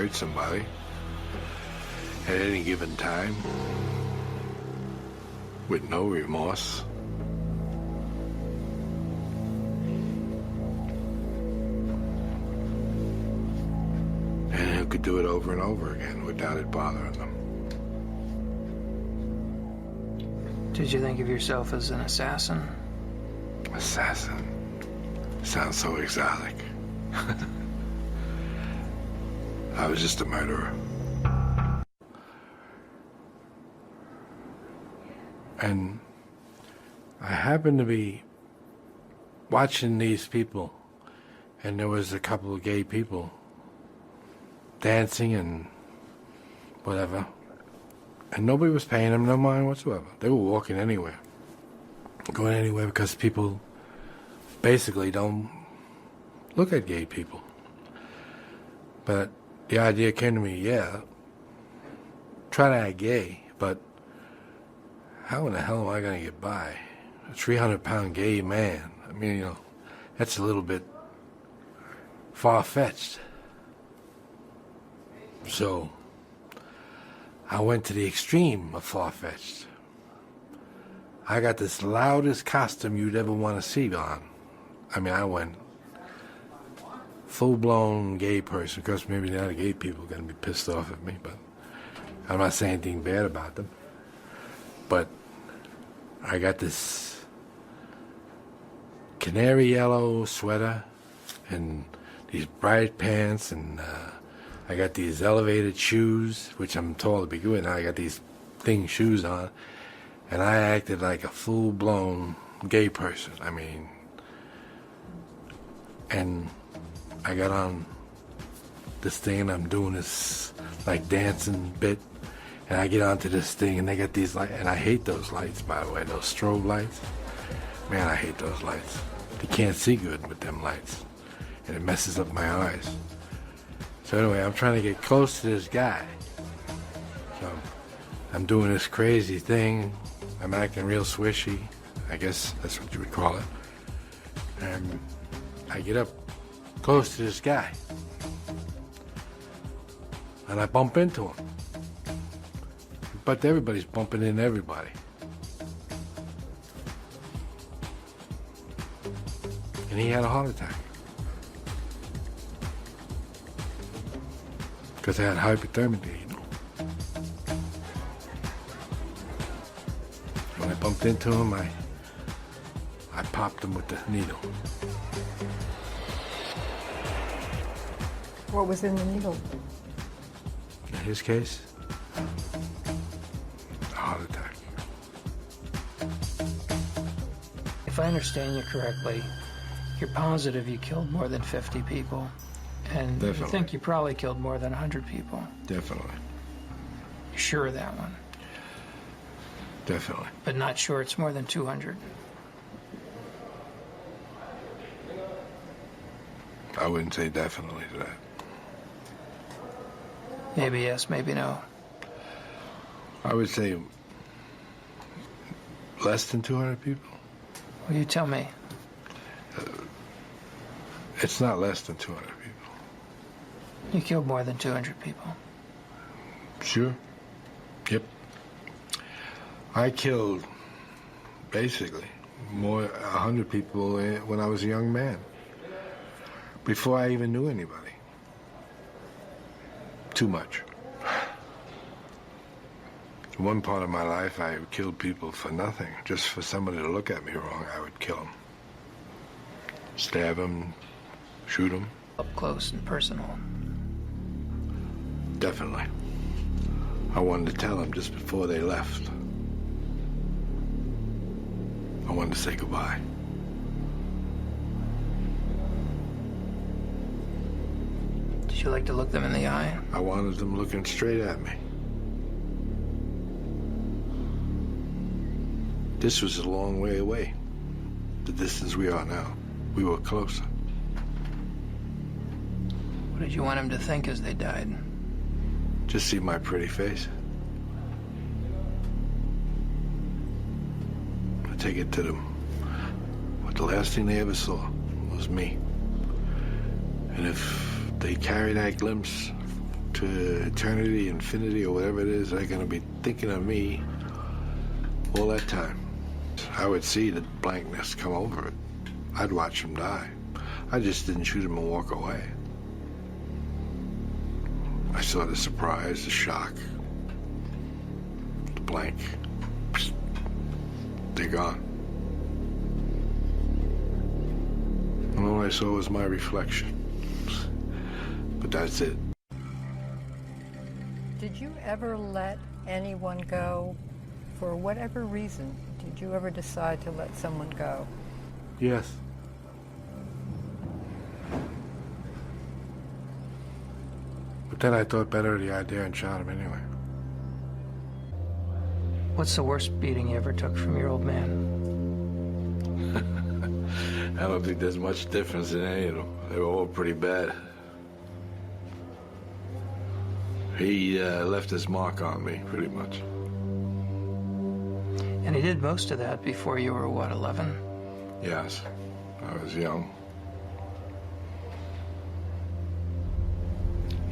hurt somebody at any given time with no remorse. And who could do it over and over again without it bothering them. Did you think of yourself as an assassin? Assassin? Sounds so exotic. I was just a murderer. And I happened to be watching these people, and there was a couple of gay people dancing and whatever, and nobody was paying them no mind whatsoever. They were walking anywhere, going anywhere, because people basically don't look at gay people. But the idea came to me, yeah, try to act gay, but how in the hell am I going to get by? A 300-pound gay man. I mean, you know, that's a little bit far-fetched. So I went to the extreme of far-fetched. I got this loudest costume you'd ever want to see on. I mean, I went full-blown gay person. Of course, maybe the other gay people are going to be pissed off at me, but I'm not saying anything bad about them. But I got this canary yellow sweater and these bright pants, and I got these elevated shoes, which I'm tall to begin with. Now I got these thing shoes on, and I acted like a full-blown gay person. I mean, and I got on this thing, and I'm doing this like dancing bit, and I get onto this thing, and they got these lights, and I hate those lights, by the way, those strobe lights. Man, I hate those lights. You can't see good with them lights, and it messes up my eyes. So anyway, I'm trying to get close to this guy. So I'm doing this crazy thing. I'm acting real swishy. I guess that's what you would call it. And I get up close to this guy, and I bump into him. But everybody's bumping into everybody. And he had a heart attack. Because I had hypothermia, you know. When I bumped into him, I popped him with the needle. What was in the needle? In his case, a heart attack. If I understand you correctly, you're positive you killed more than 50 people. And Definitely. you think you probably killed more than 100 people. Definitely. You're sure of that one. Definitely. But not sure it's more than 200. I wouldn't say definitely to that. Maybe yes, maybe no. I would say less than 200 people. Well, you tell me. It's not less than 200 people. You killed more than 200 people. Sure. Yep. I killed, basically, 100 people when I was a young man, before I even knew anybody. Too much. One part of my life, I killed people for nothing. Just for somebody to look at me wrong, I would kill them. Stab them, shoot them. Up close and personal. Definitely. I wanted to tell them just before they left. I wanted to say goodbye. Did you like to look them in the eye? I wanted them looking straight at me. This was a long way away. The distance we are now. We were closer. What did you want them to think as they died? Just see my pretty face. I take it to them. But the last thing they ever saw was me. And if they carry that glimpse to eternity, infinity, or whatever it is, they're going to be thinking of me all that time. I would see the blankness come over it. I'd watch them die. I just didn't shoot them and walk away. I saw the surprise, the shock, the blank. Psst. They're gone. And all I saw was my reflection. But that's it. Did you ever let anyone go for whatever reason? Did you ever decide to let someone go? Yes. But then I thought better of the idea and shot him anyway. What's the worst beating you ever took from your old man? I don't think there's much difference in any of them. They were all pretty bad. He left his mark on me, pretty much. And he did most of that before you were, what, 11? Yes, I was young.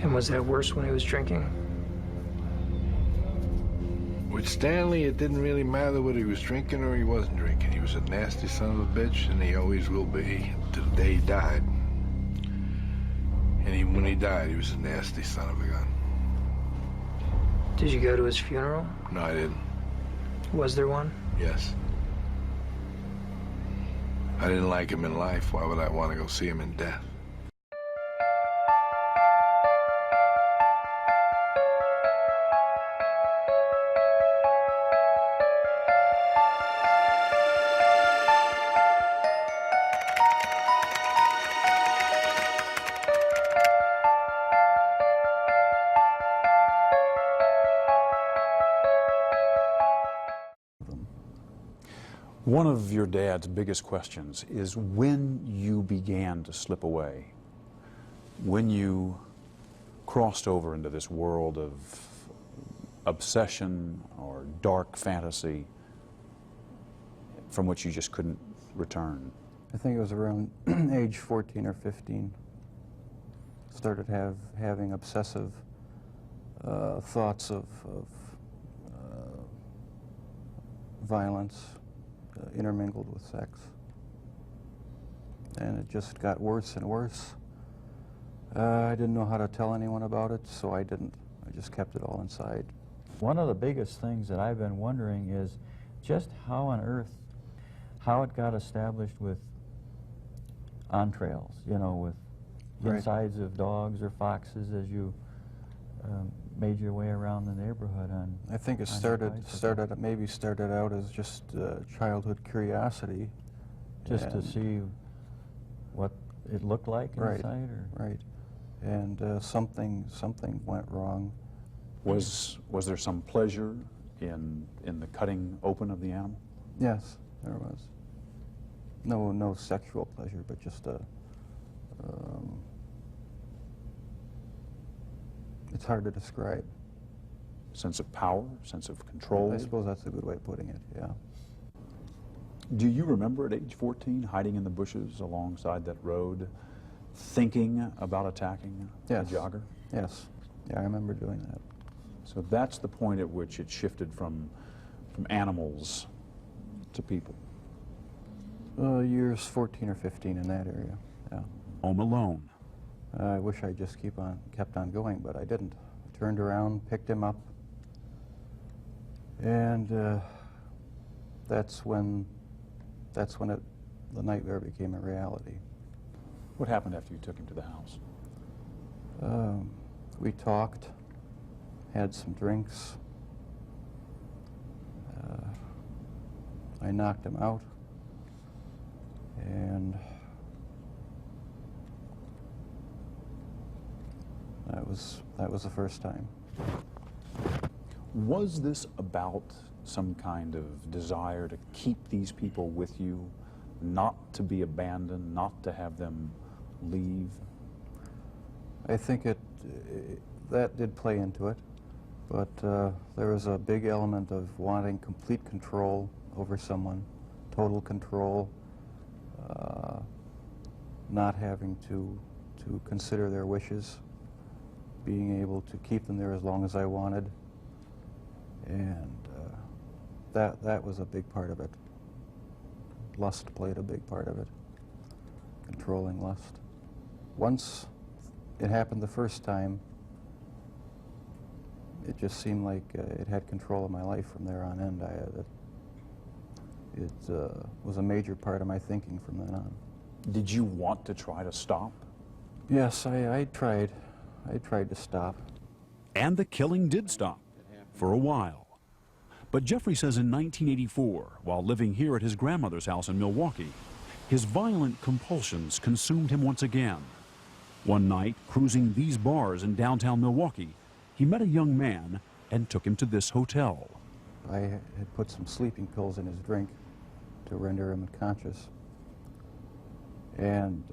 And was that worse when he was drinking? With Stanley, it didn't really matter whether he was drinking or he wasn't drinking. He was a nasty son of a bitch, and he always will be to the day he died. And even when he died, he was a nasty son of a gun. Did you go to his funeral? No, I didn't. Was there one? Yes. I didn't like him in life. Why would I want to go see him in death? One of your dad's biggest questions is when you began to slip away, when you crossed over into this world of obsession or dark fantasy from which you just couldn't return. I think it was around age 14 or 15. Started having obsessive thoughts of violence. Intermingled with sex, and it just got worse and worse. I didn't know how to tell anyone about it, so I didn't. I just kept it all inside. One of the biggest things that I've been wondering is just how on earth, how it got established with entrails, you know, with Right. insides of dogs or foxes as you made your way around the neighborhood on. I think it on your bicycle. maybe started out as just childhood curiosity. Just to and- see what it looked like Right. inside, or Right, and something went wrong. Was there some pleasure in the cutting open of the animal? Yes, there was. No sexual pleasure, but just a. It's hard to describe. Sense of power, sense of control? I suppose that's a good way of putting it, yeah. Do you remember at age 14 hiding in the bushes alongside that road, thinking about attacking Yes. a jogger? Yes, yeah, I remember doing that. So that's the point at which it shifted from animals to people. Years 14 or 15 in that area, yeah. Home alone. I wish I just kept on going, but I didn't. Turned around, picked him up, and that's when the nightmare became a reality. What happened after you took him to the house? We talked, had some drinks. I knocked him out, and that was the first time. Was this about some kind of desire to keep these people with you, not to be abandoned, not to have them leave? I think that did play into it, but there was a big element of wanting complete control over someone, total control, not having to consider their wishes, being able to keep them there as long as I wanted. And that was a big part of it. Lust played a big part of it, controlling lust. Once it happened the first time, it just seemed like it had control of my life from there on in. It was a major part of my thinking from then on. Did you want to try to stop? Yes, I tried. I tried to stop. And the killing did stop, for a while. But Jeffrey says in 1984, while living here at his grandmother's house in Milwaukee, his violent compulsions consumed him once again. One night, cruising these bars in downtown Milwaukee, he met a young man and took him to this hotel. I had put some sleeping pills in his drink to render him unconscious. And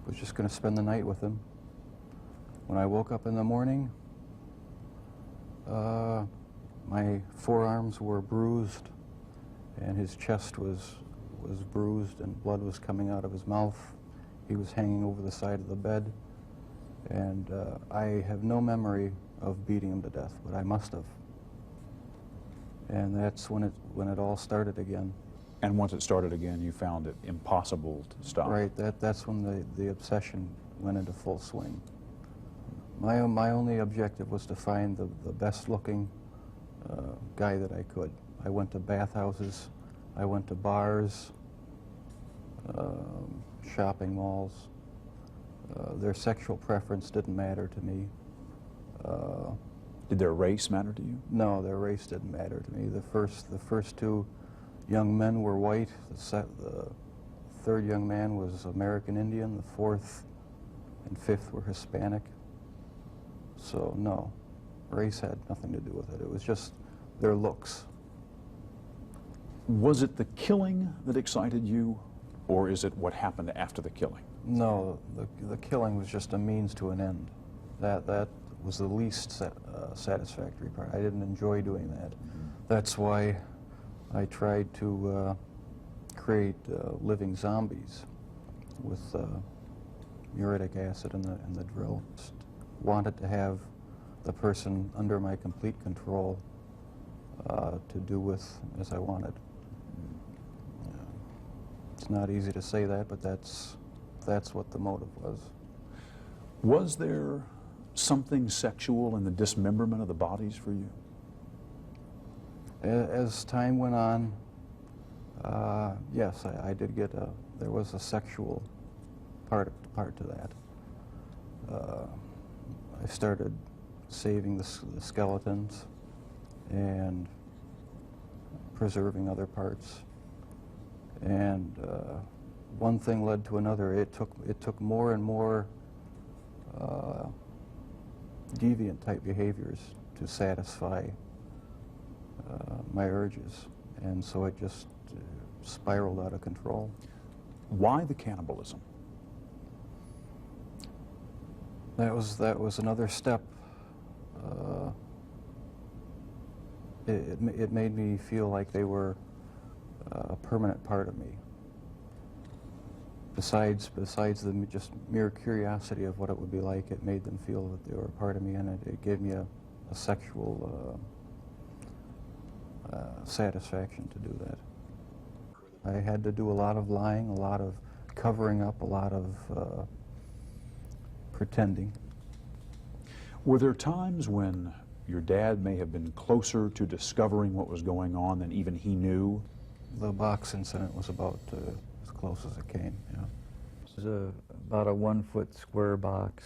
was just going to spend the night with him. When I woke up in the morning, my forearms were bruised, and his chest was bruised, and blood was coming out of his mouth. He was hanging over the side of the bed, and I have no memory of beating him to death, but I must have. And that's when it all started again. And once it started again, you found it impossible to stop. Right, that's when the obsession went into full swing. My only objective was to find the best looking guy that I could. I went to bathhouses, I went to bars, shopping malls. Their sexual preference didn't matter to me. Did their race matter to you? No, their race didn't matter to me. The first two young men were white. The third young man was American Indian. The fourth and fifth were Hispanic. So no, race had nothing to do with it. It was just their looks. Was it the killing that excited you, or is it what happened after the killing? No, the killing was just a means to an end. That was the least satisfactory part. I didn't enjoy doing that. That's why I tried to create living zombies with muriatic acid in the drill. Just wanted to have the person under my complete control to do with as I wanted. It's not easy to say that, but that's what the motive was. Was there something sexual in the dismemberment of the bodies for you? As time went on, yes, I did get there was a sexual part to that. I started saving the skeletons and preserving other parts. And one thing led to another. It took more and more deviant type behaviors to satisfy my urges, and so it just spiraled out of control. Why the cannibalism? That was another step. It made me feel like they were a permanent part of me. Besides the just mere curiosity of what it would be like, it made them feel that they were a part of me, and it gave me a sexual satisfaction to do that. I had to do a lot of lying, a lot of covering up, a lot of pretending. Were there times when your dad may have been closer to discovering what was going on than even he knew? The box incident was about as close as it came, yeah. It was about a 1 foot square box,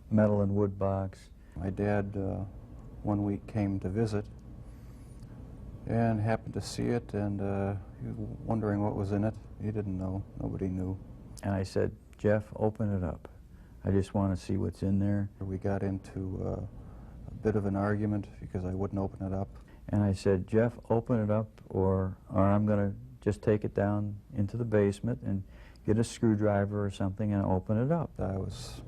metal and wood box. My dad one week came to visit and happened to see it, and he was wondering what was in it. He didn't know. Nobody knew. And I said, Jeff, open it up. I just want to see what's in there. We got into a bit of an argument because I wouldn't open it up. And I said, Jeff, open it up, or I'm going to just take it down into the basement and get a screwdriver or something and open it up. I was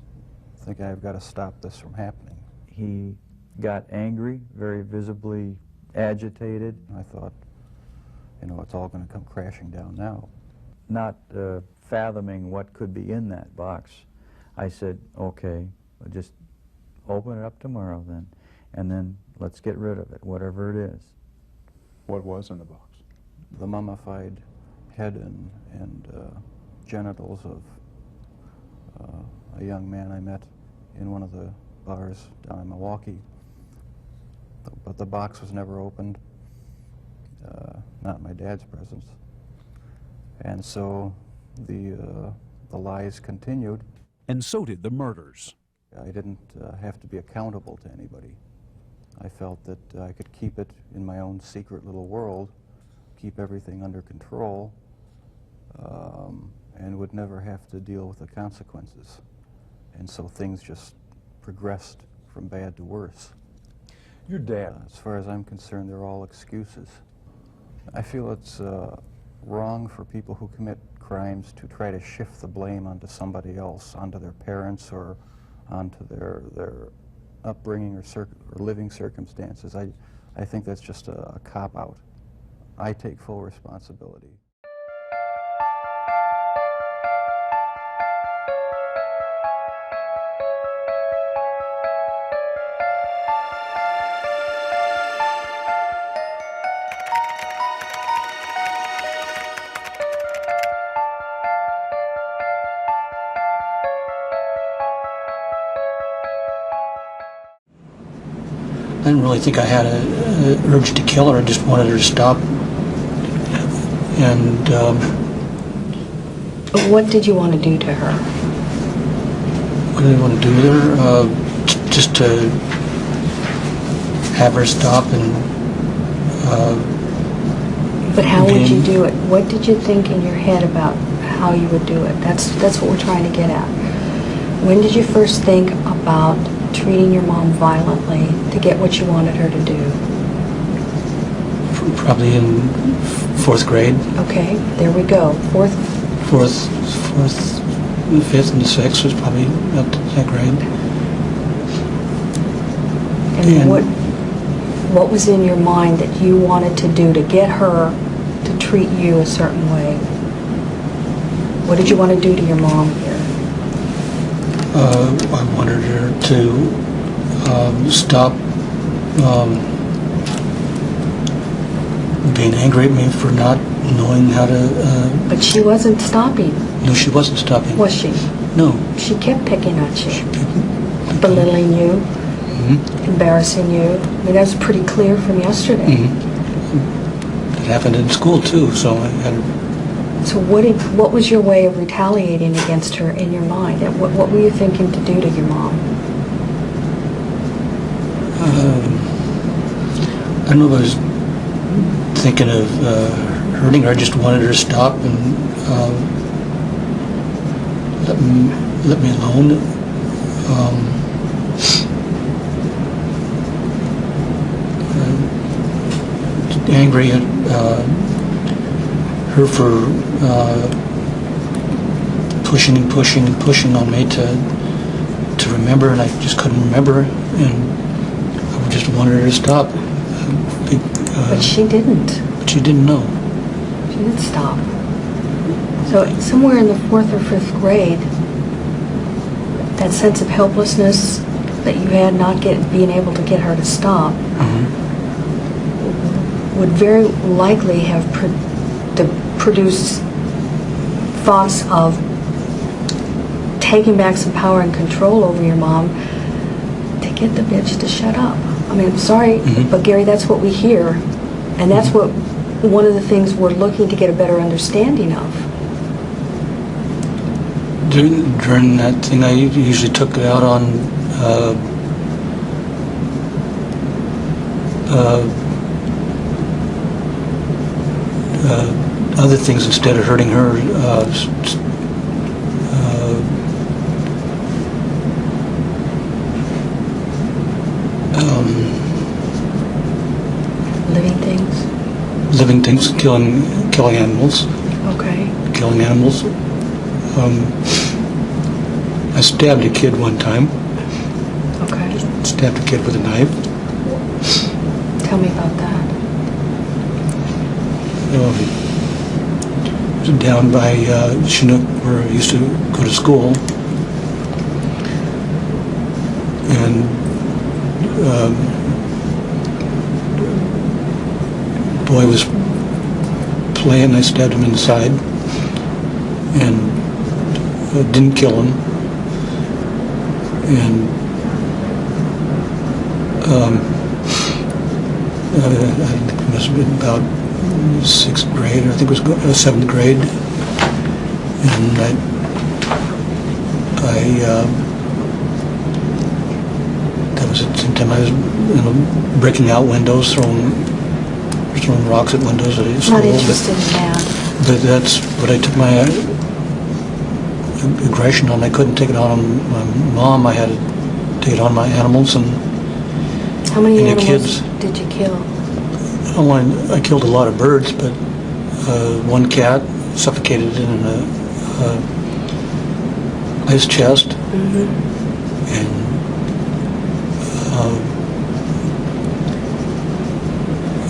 thinking, I've got to stop this from happening. He got angry, very visibly agitated. I thought, you know, it's all going to come crashing down now. Not fathoming what could be in that box, I said, okay, we'll just open it up tomorrow then, and then let's get rid of it, whatever it is. What was in the box? The mummified head and genitals of a young man I met in one of the bars down in Milwaukee. But the box was never opened, not in my dad's presence. And so the lies continued. And so did the murders. I didn't have to be accountable to anybody. I felt that I could keep it in my own secret little world, keep everything under control, and would never have to deal with the consequences. And so things just progressed from bad to worse. Your dad. As far as I'm concerned, they're all excuses. I feel it's wrong for people who commit crimes to try to shift the blame onto somebody else, onto their parents or onto their upbringing or living circumstances. I think that's just a cop-out. I take full responsibility. I didn't really think I had an urge to kill her. I just wanted her to stop. And what did you want to do to her? what did I want to do with her? Just to have her stop and... But how would you do it? What did you think in your head about how you would do it? That's what we're trying to get at. When did you first think about treating your mom violently to get what you wanted her to do? Probably in 4th grade. Okay, there we go. Fourth, the 5th and the 6th was probably up to that grade. and what was in your mind that you wanted to do to get her to treat you a certain way? What did you want to do to your mom here? I wanted her to stop being angry at me for not knowing how to... But she wasn't stopping, No, she wasn't stopping. was she? No. She kept picking at you, belittling you, embarrassing you. I mean, that was pretty clear from yesterday. It happened in school, too, so I had... So what was your way of retaliating against her in your mind? And what were you thinking to do to your mom? I don't know if I was thinking of hurting her. I just wanted her to stop and let me alone. Angry at her for pushing and pushing and pushing on me to remember, and I just couldn't remember, and I just wanted her to stop. But she didn't. But she didn't know. She didn't stop. So somewhere in the 4th or 5th grade, that sense of helplessness that you had not being able to get her to stop would very likely have produced thoughts of taking back some power and control over your mom to get the bitch to shut up. I mean, I'm sorry, but Gary, that's what we hear, and that's what one of the things we're looking to get a better understanding of. During that thing, I usually took it out on other things instead of hurting her. Living things? Living things, killing animals. Okay. Killing animals. I stabbed a kid one time. Okay. Stabbed a kid with a knife. Tell me about that. Down by Chinook, where I used to go to school. boy was playing. I stabbed him in the side and didn't kill him. And I think it must have been about 6th grade, or I think it was 7th grade. And that was at the same time I was breaking out windows, throwing rocks at windows at school. Not interested in that. But that's what I took my aggression on. I couldn't take it on my mom. I had to take it on my animals and How many the animals kids. did you kill? I killed a lot of birds, but one cat suffocated in an ice chest, and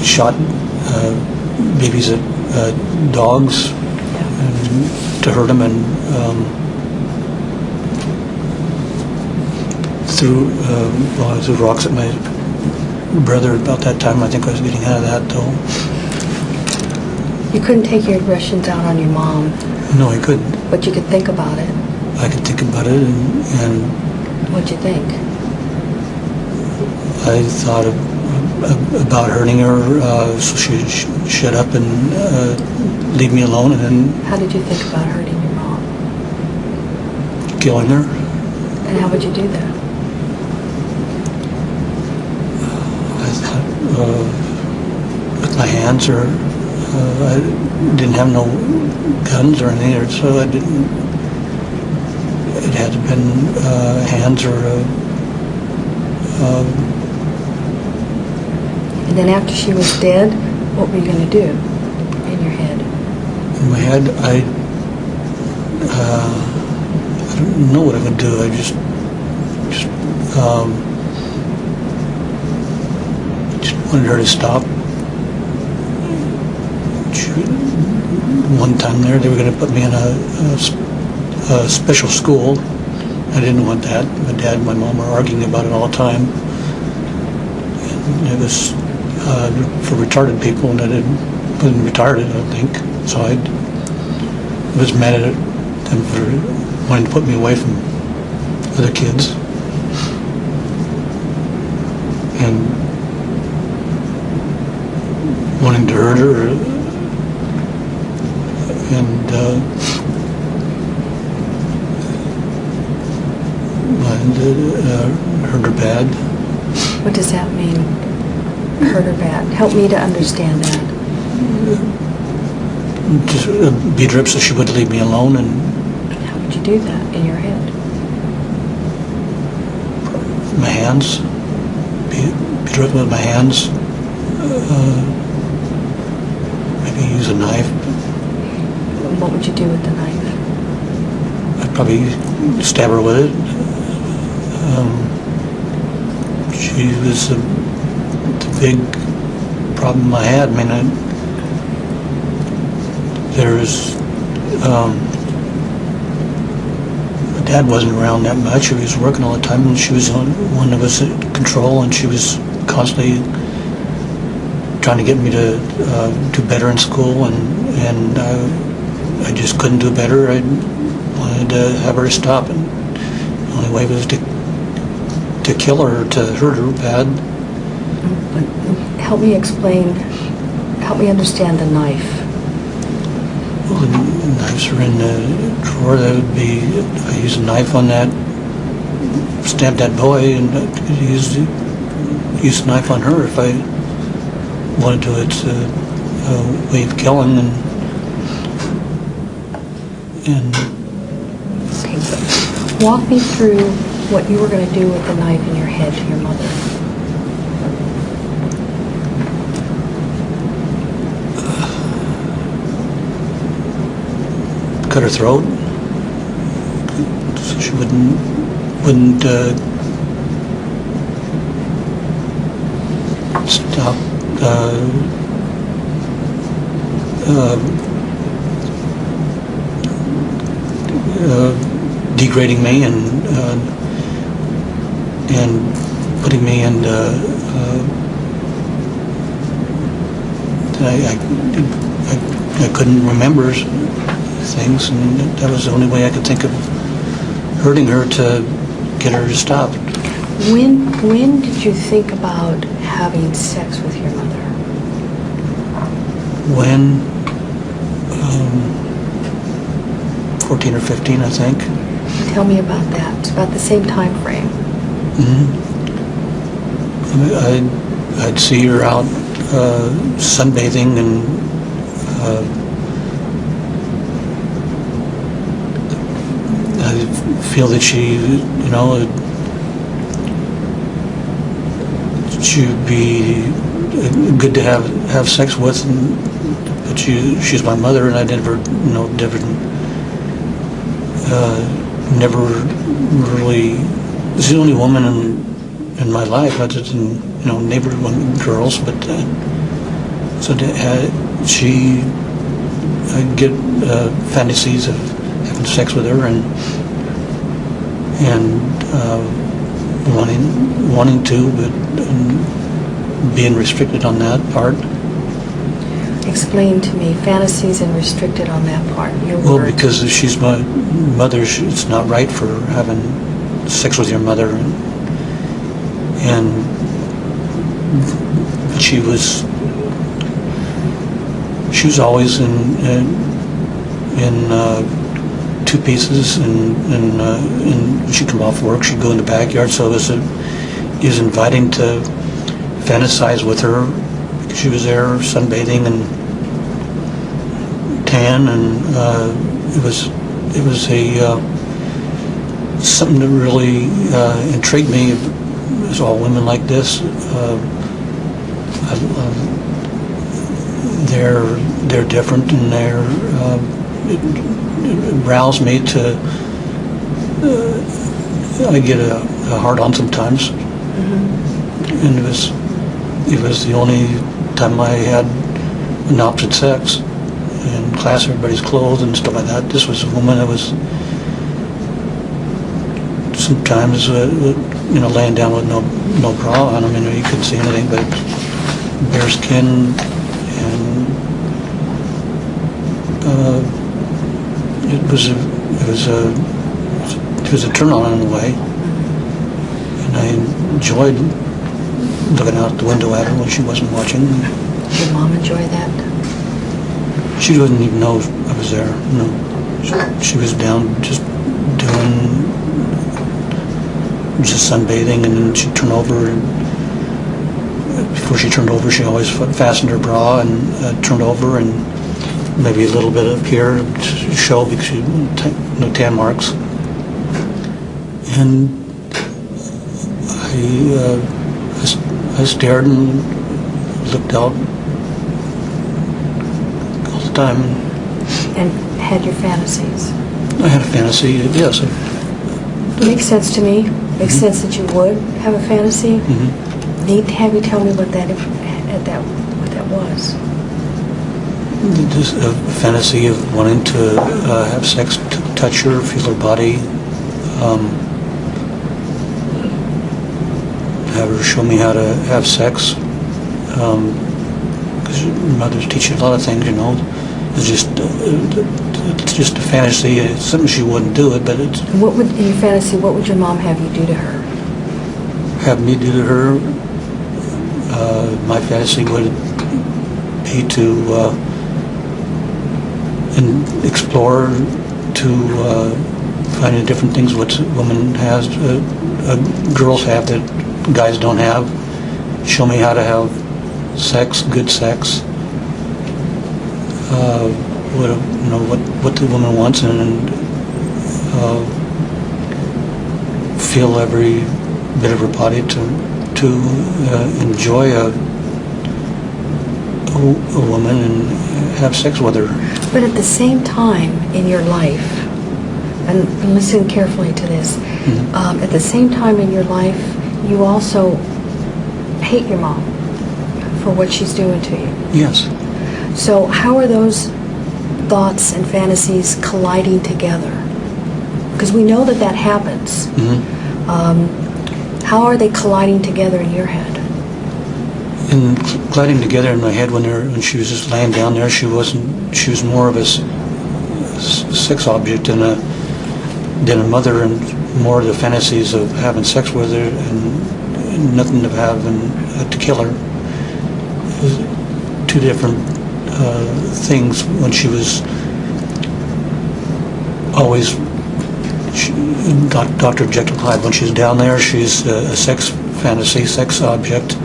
shot babies at dogs to hurt them, and threw rocks at my brother. About that time, I think I was getting out of that, though. You couldn't take your aggressions out on your mom, No, I couldn't. but you could think about it. I could think about it, and What'd you think? I thought about hurting her, so she'd shut up and leave me alone, and then How did you think about hurting your mom? killing her. And how would you do that? I thought with my hands, or I didn't have no guns or anything, so I didn't. It had to have been hands or. And then after she was dead, what were you going to do in your head? In my head, I don't know what I'm going to do. I just wanted her to stop. One time there, they were going to put me in a special school. I didn't want that. My dad and my mom were arguing about it all the time. And it was for retarded people, and I wasn't retarded, I don't think. So I was mad at them for wanting to put me away from other kids. And wanting to hurt her. And hurt her bad. What does that mean? Hurt her bad. Help me to understand that. Just beat her up so she would leave me alone, and How would you do that in your head? my hands, beat her up with my hands, maybe use a knife. What would you do with the knife? I'd probably stab her with it. She was the big problem I had. I mean, my dad wasn't around that much. He was working all the time, and she was one of us in control, and she was constantly trying to get me to do better in school, and I just couldn't do better. I wanted to have her stop, and the only way was to kill her, to hurt her bad. Help me explain, help me understand the knife. Well, the knives are in the drawer. That would be, I used a knife on that, stabbed that boy, and used a knife on her if I wanted to. It's a way of killing, and Okay, so walk me through what you were going to do with the knife in your head to your mother. cut her throat so she wouldn't stop degrading me and putting me into I couldn't remember things, and that was the only way I could think of hurting her to get her to stop. When did you think about having sex with your mother? When 14 or 15, I think. Tell me about that. It's about the same time frame. I'd see her out sunbathing, and I feel that she'd be good to have sex with, but she's my mother, and I never really. She's the only woman in my life, other than neighborhood girls, but I'd get fantasies of having sex with her, and wanting to, but being restricted on that part. Explain to me fantasies and restricted on that part. Well, because if she's my mother, it's not right for having sex with your mother, and she was always in two pieces, and when she'd come off work, she'd go in the backyard, so it was inviting to fantasize with her, because she was there sunbathing and tan, and it was something that really intrigued me. It's all women like this. They're different, and it roused me to. I get a hard on sometimes, and it was the only time I had an opposite sex. In class, everybody's clothed and stuff like that. This was a woman that was sometimes, laying down with no bra on. I mean, you couldn't see anything but bare skin, and it was a turn on in a way, and I enjoyed looking out the window at her when she wasn't watching. Did your mom enjoy that? She didn't even know I was there. No, she was down just sunbathing, and then she'd turn over, and before she turned over, she always fastened her bra and turned over, and maybe a little bit up here to show, because she no tan marks. And I stared and looked out all the time. And had your fantasies? I had a fantasy, yes. Makes sense to me. Makes sense that you would have a fantasy. Need to have you tell me what that was. Just a fantasy of wanting to have sex, touch her, feel her body, have her show me how to have sex. Because mothers teach you a lot of things, It's just a fantasy. It's something she wouldn't do it, but it's. In your fantasy, what would your mom have you do to her? Have me do to her. My fantasy would be to explore, to find different things what women has, girls have that guys don't have. Show me how to have sex, good sex. What the woman wants, and feel every bit of her body to enjoy a woman and have sex with her. But at the same time in your life, and listen carefully to this, at the same time in your life, you also hate your mom for what she's doing to you. Yes. So how are those thoughts and fantasies colliding together? Because we know that happens. How are they colliding together in your head? And gliding together in my head when she was just laying down there, she was more of a sex object than a mother, and more of the fantasies of having sex with her and nothing to have and to kill her. It was two different things. When she was always Dr. Jekyll Hyde, when she's down there, she's a sex fantasy, sex object.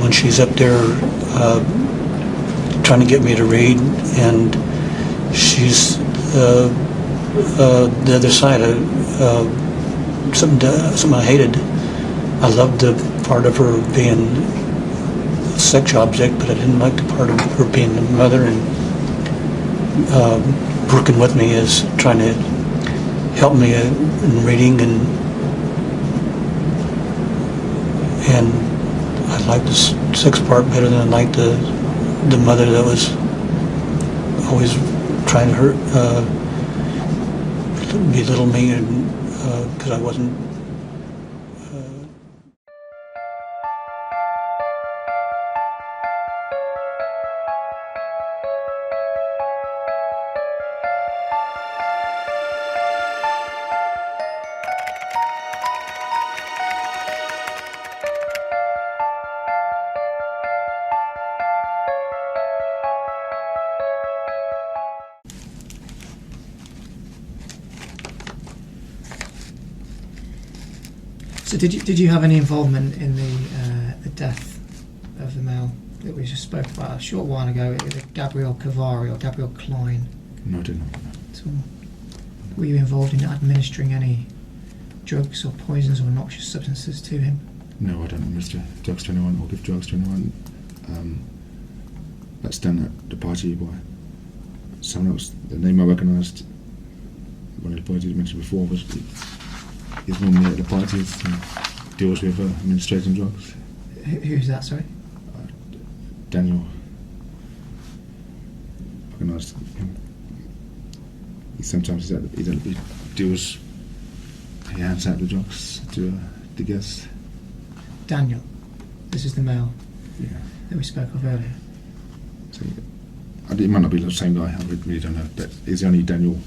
When she's up there trying to get me to read, and she's the other side of something I hated. I loved the part of her being a sex object, but I didn't like the part of her being the mother and working with me, is trying to help me in reading, and I liked the sex part better than I liked the mother that was always trying to hurt, belittle me, and because I wasn't. So did you have any involvement in the death of the male that we just spoke about a short while ago, Gabriel Cavari or Gabriel Klein? No, I didn't. At all? Were you involved in administering any drugs or poisons or noxious substances to him? No, I don't administer drugs to anyone or give drugs to anyone. That's done at the party by someone else. The name I recognised, one of the boys you mentioned before, was he's normally at the parties and deals with administrating drugs. Who's that, sorry? Daniel. Recognised him. Sometimes he deals, he hands out the drugs to the guests. Daniel. This is the male Yeah. that we spoke of earlier. So, it might not be the same guy, I really don't know, but he's the only Daniel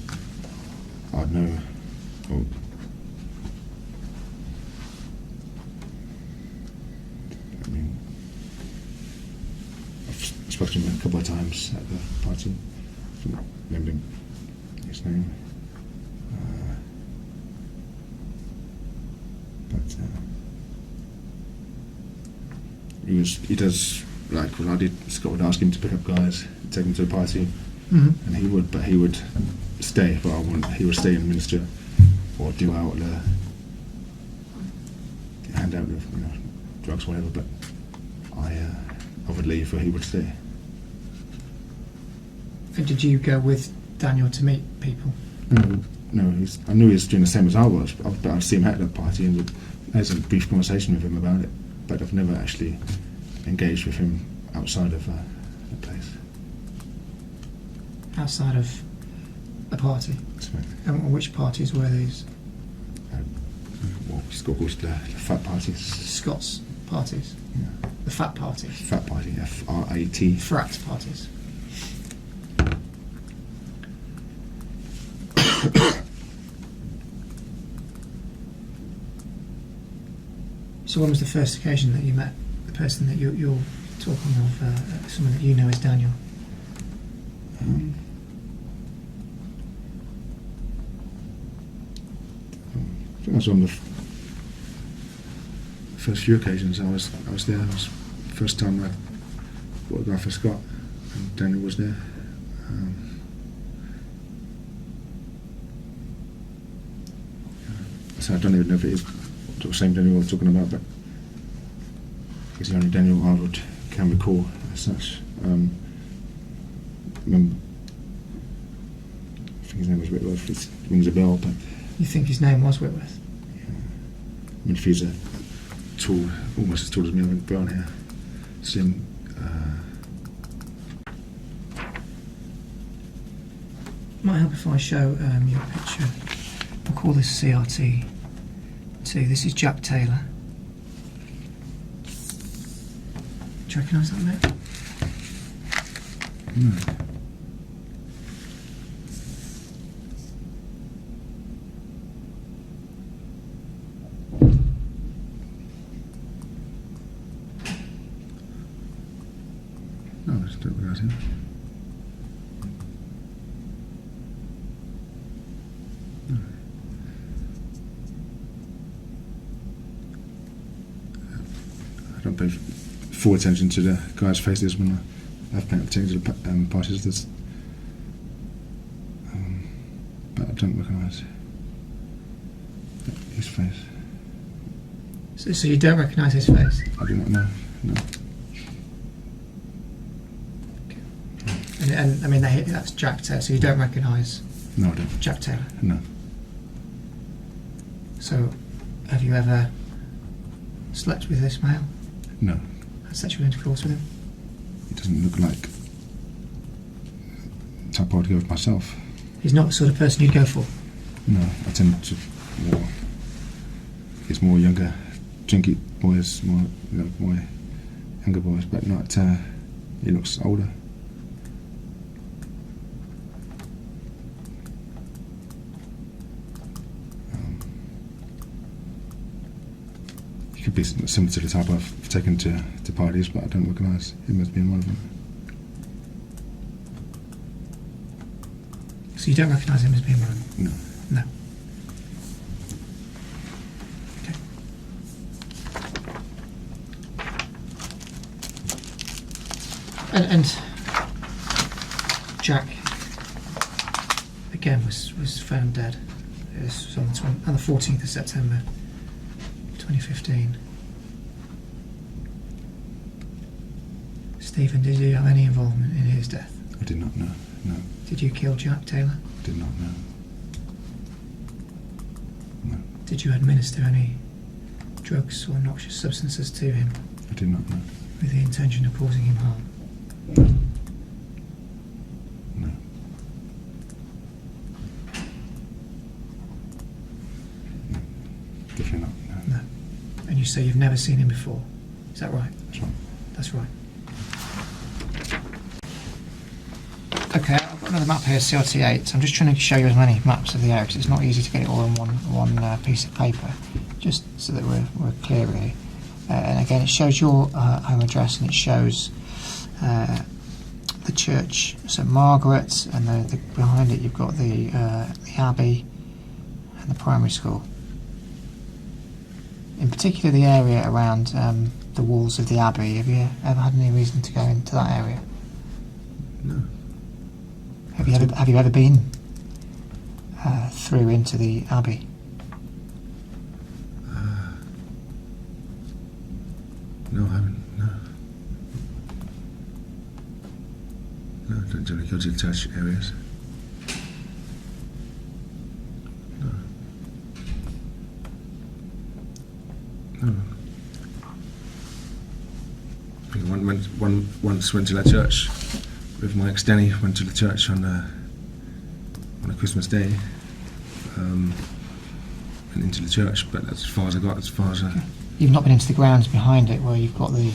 I know. Or, I mean, I've spoken to him a couple of times at the party, remembering his name. But he does, like when I did, Scott would ask him to pick up guys, take them to the party, Mm-hmm. and he would stay, but he would stay and minister or do out the hand out the drugs, whatever. But I would leave, or he would stay. And did you go with Daniel to meet people? No, I knew he was doing the same as I was, but I'd see him at the party and had a brief conversation with him about it. But I've never actually engaged with him outside of the place. Outside of a party? And which parties were these? Well, Scott calls the fat parties. Scott's parties? Yeah. The fat party? Fat party, F-R-A-T. Frat parties? So when was the first occasion that you met the person that you're talking of, someone that you know as Daniel? I think I was on the first few occasions I was there. It was the first time I photographed for Scott, and Daniel was there. So I don't even know if it is the same Daniel I was talking about, but he's the only Daniel I can recall as such. Remember, I think his name was Whitworth. It rings a bell, but You think his name was Whitworth? I mean, if he's tall, almost as tall as me, I think, brown hair, slim. Might help if I show you a picture. We'll call this CRT. See, this is Jack Taylor. Do you recognise that mate? No. No, I just don't recognise him. No. I don't pay full attention to the guys' faces when I've paid attention to the parties. But I don't recognise his face. So you don't recognise his face? I do not know. No. And I mean, that's Jack Taylor, so you don't recognise No, I don't. Jack Taylor? No. So, have you ever slept with this male? No. Had sexual intercourse with him? He doesn't look like the type I would go with myself. He's not the sort of person you'd go for? No, I tend to it's more younger, drinky boys, more younger boys, but not. He looks older. He could be similar to the type I've taken to parties, but I don't recognise him as being one of them. So you don't recognise him as being one of them? No. No. Okay. And Jack, again, was found dead. It was on the 14th of September, 2015. Stephen, did you have any involvement in his death? I did not know. No. Did you kill Jack Taylor? Did not know. No. Did you administer any drugs or noxious substances to him I did not know. with the intention of causing him harm? No. Definitely not. No. No. And you say you've never seen him before. Is that right? That's right. That's right. Okay, I've got another map here, CRT8. So I'm just trying to show you as many maps of the area because it's not easy to get it all in one piece of paper, just so that we're clear really. And again, it shows your home address and it shows the church, St Margaret's, and behind it you've got the Abbey and the primary school. In particular, the area around the walls of the Abbey. Have you ever had any reason to go into that area? No. Have you ever been through into the Abbey? No, I haven't. No. No, I don't generally go to the church areas. No. No. I think I once went to that church with my ex-Danny. Went to the church on a Christmas day. Went into the church, but that's as far as I got. As far as You've not been into the grounds behind it, where you've got the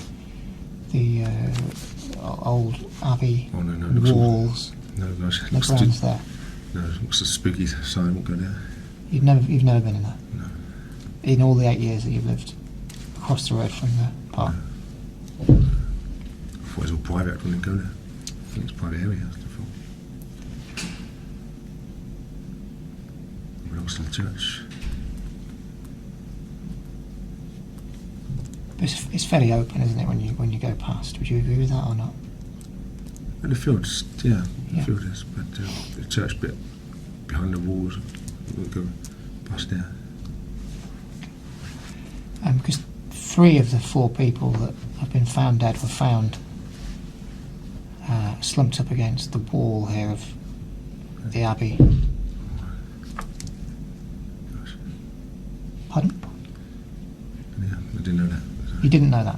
old Abbey walls. No, gosh, No grounds there. No, it's a spooky, so I won't go there. You've never been in there. No. In all the 8 years that you've lived across the road from the park. I thought it was all private. I wouldn't go there. I think it's a private area. That's the fault. It belongs to the church. It's fairly open, isn't it, when you go past? Would you agree with that or not? And the field's, yeah, the Yeah. field is, but the church bit behind the walls, we won't go past there. Because 3 of the 4 people that have been found dead were found slumped up against the wall here of the Abbey. Gosh. Pardon? Yeah, I didn't know that. You didn't know that?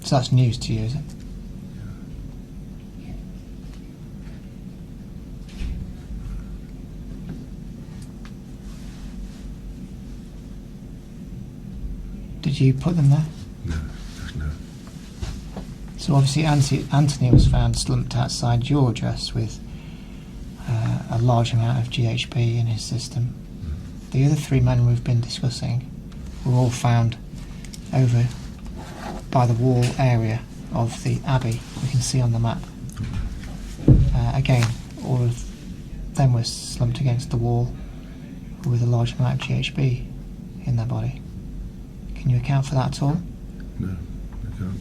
So that's news to you, is it? Did you put them there? No, no. So obviously Anthony was found slumped outside your address with a large amount of GHB in his system. The other 3 men we've been discussing were all found over by the wall area of the Abbey, we can see on the map. Again, all of them were slumped against the wall with a large amount of GHB in their body. Can you account for that at all? No, I can't.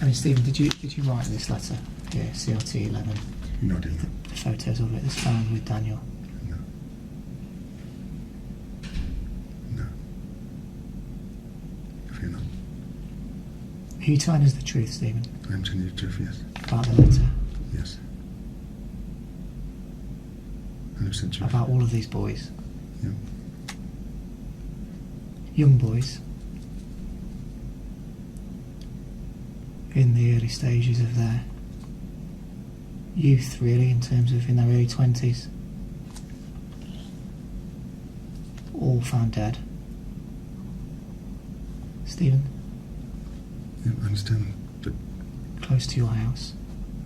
I mean, Stephen, did you write this letter here, CRT 11? No, I didn't. The photos of it that's found with Daniel. No. No. If you're not. Are you telling us the truth, Stephen, I'm telling you the truth, yes. about the letter? Yes. 100% truth. About all of these boys? Yeah. Young boys in the early stages of their youth, really, in terms of in their early 20s, all found dead. Stephen? Yeah, I understand, but Close to your house.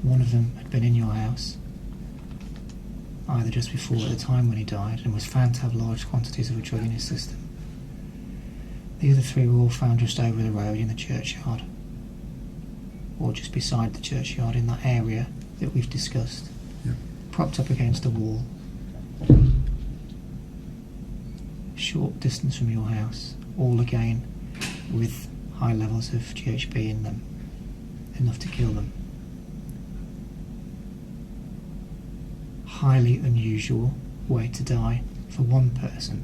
One of them had been in your house either just before or at the time when he died and was found to have large quantities of a drug in his system. The other 3 were all found just over the road in the churchyard, or just beside the churchyard in that area that we've discussed, yeah. propped up against a wall, short distance from your house, all again with high levels of GHB in them, enough to kill them. Highly unusual way to die for one person.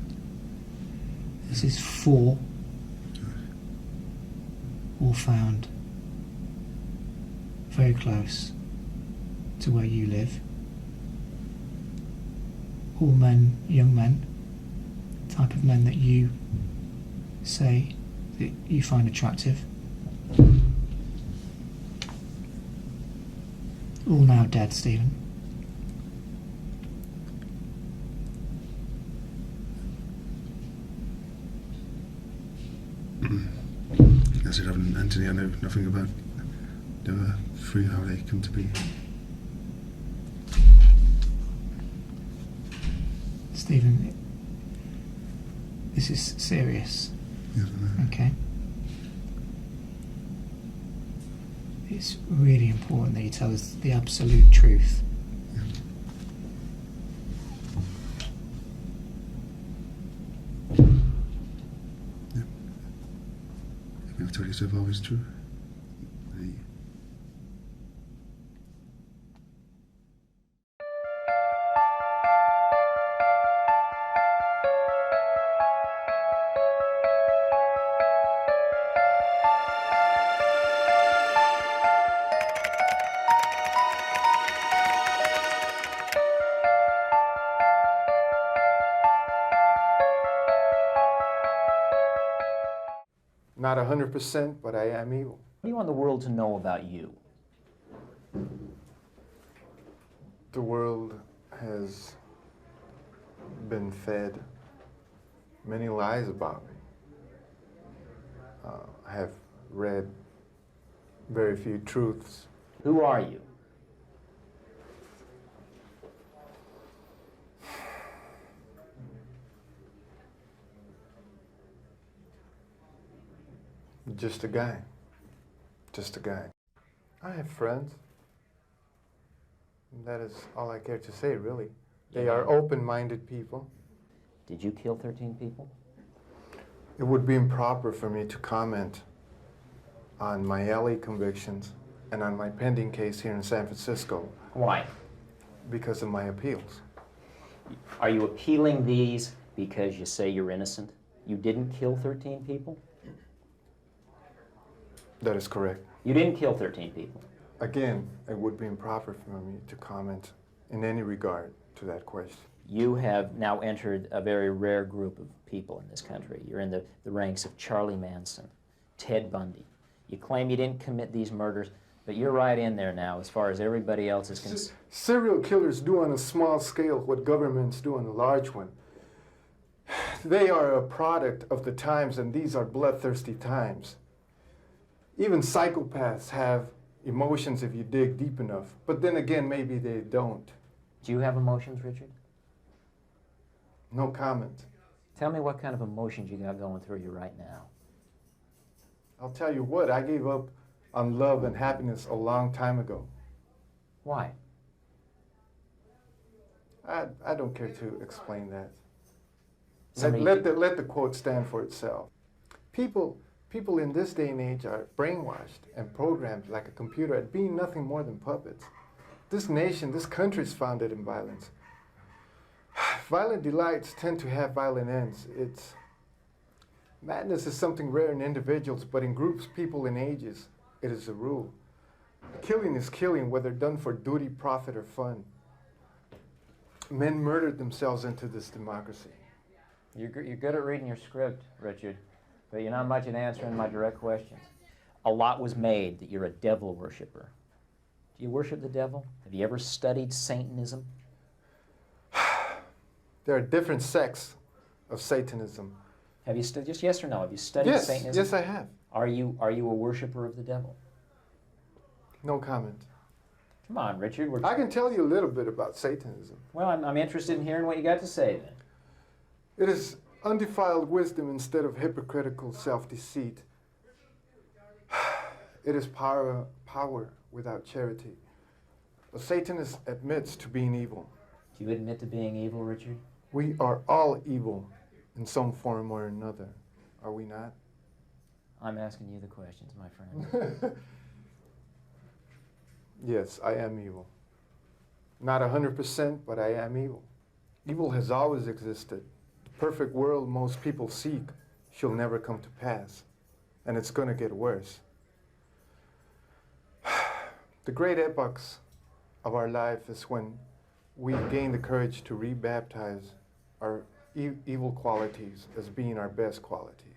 This is 4 all found very close to where you live. All men, young men, type of men that you say that you find attractive. All now dead, Stephen. I said, Anthony, I know nothing about the other 3, how they come to be. Stephen, this is serious. Yes, I know. Okay. It's really important that you tell us the absolute truth. Yeah. Yeah. If I've told you so far is true. Not 100%, but I am evil. What do you want the world to know about you? The world has been fed many lies about me. I have read very few truths. Who are you? Just a guy. Just a guy. I have friends. That is all I care to say, really. They are open-minded people. Did you kill 13 people? It would be improper for me to comment on my LA convictions and on my pending case here in San Francisco. Why? Because of my appeals. Are you appealing these because you say you're innocent? You didn't kill 13 people? That is correct. You didn't kill 13 people. Again, it would be improper for me to comment in any regard to that question. You have now entered a very rare group of people in this country. You're in the ranks of Charlie Manson, Ted Bundy. You claim you didn't commit these murders, but you're right in there now as far as everybody else is concerned. Serial killers do on a small scale what governments do on a large one. They are a product of the times, and these are bloodthirsty times. Even psychopaths have emotions if you dig deep enough. But then again, maybe they don't. Do you have emotions, Richard? No comment. Tell me what kind of emotions you got going through you right now. I'll tell you what, I gave up on love and happiness a long time ago. Why? I don't care to explain that. Somebody- Let the quote stand for itself. People in this day and age are brainwashed and programmed like a computer at being nothing more than puppets. This nation, this country is founded in violence. Violent delights tend to have violent ends. Madness is something rare in individuals, but in groups, people, and ages, it is a rule. Killing is killing, whether done for duty, profit, or fun. Men murdered themselves into this democracy. You're good at reading your script, Richard, but you're not much at answering my direct questions. A lot was made that you're a devil worshiper. Do you worship the devil? Have you ever studied Satanism? There are different sects of Satanism. Have you studied, just yes or no, have you studied Satanism? Yes, I have. Are you a worshiper of the devil? No comment. Come on, Richard. I can tell you a little bit about Satanism. Well, I'm interested in hearing what you got to say then. It is undefiled wisdom instead of hypocritical self-deceit. It is power without charity. A Satanist admits to being evil. Do you admit to being evil, Richard? We are all evil in some form or another, are we not? I'm asking you the questions, my friend. Yes, I am evil. Not 100%, but I am evil. Evil has always existed. The perfect world most people seek shall never come to pass, and it's going to get worse. The great epochs of our life is when we gain the courage to rebaptize our evil qualities as being our best qualities.